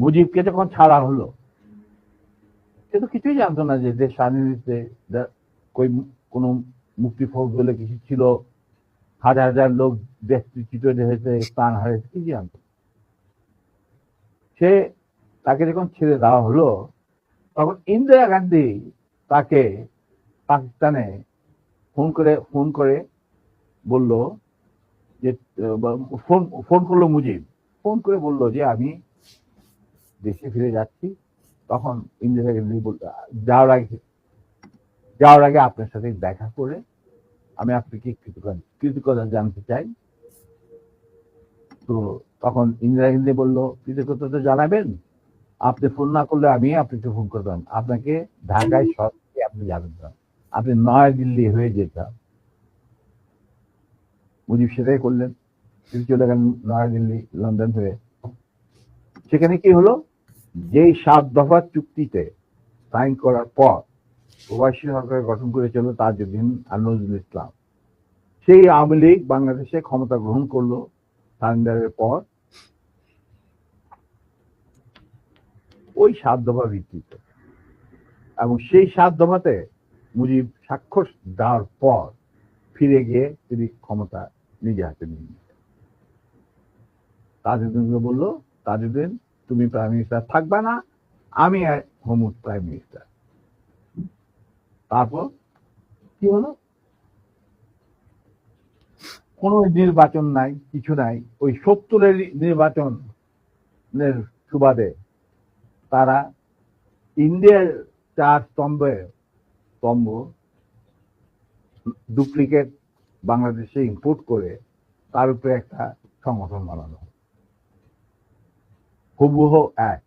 মুজিবকে যখন ছাড়া হলো, সে তো কিছুই জানতো না যে দেশ স্বাধীন হচ্ছে, কোন মুক্তি ফৌজ বলে কিছু ছিল, হাজার হাজার লোক দেশচ্যুত হয়েছে, প্রাণ হারিয়েছে, কি জানতো। সে তাকে যখন ছেড়ে দেওয়া হলো, তখন ইন্দিরা গান্ধী তাকে পাকিস্তানে ফোন করে বলল যে, ফোন করলো মুজিব, ফোন করে বলল যে আমি দেশে ফিরে যাচ্ছি। তখন ইন্দিরা গান্ধী যাওয়ার আগে আপনার সাথে দেখা করে আমি আপনাকে কৃতজ্ঞতা জানতে চাই। তো তখন ইন্দিরা গান্ধী বলল, কৃতজ্ঞতা জানাবেন, আপনি ফোন না করলে আমি আপনাকে ফোন করতাম, আপনাকে ঢাকায় সরাসরি আপনি যাবেন না, আপনি নয়াদিল্লি হয়ে যেতাম। মুজিব সেটাই করলেন, তিনি চলে গেলেন নয়াদিল্লি, লন্ডন হয়ে। সেখানে কি হলো, যেই 7 দফা চুক্তিতে সাইন করার পর প্রবাসী সরকার গঠন করেছিল তাজউদ্দিন আর নজরুল ইসলাম, সেই আওয়ামী লীগ বাংলাদেশে ক্ষমতা গ্রহণ করলো সারেন্ডারের পর ওই 7 দফা ভিত্তিতে। এবং সেই 7 দফাতে মুজিব স্বাক্ষর দেওয়ার পর ফিরে গিয়ে তিনি ক্ষমতা নিজে হাতে নিয়ে নিলেন। তাজউদ্দিনকে বললো, তাজউদ্দিন তুমি প্রাইম মিনিস্টার থাকবে না, আমি হব প্রাইম মিনিস্টার। তারপর কি হলো, কোন নির্বাচন নাই, কিছু নাই। ওই 70-এর নির্বাচনের সুবাদে তারা ইন্ডিয়ার 4 স্তম্ভ ডুপ্লিকেট বাংলাদেশে ইম্পোর্ট করে তার উপরে একটা সংগঠন বানানো, হুবহু এক।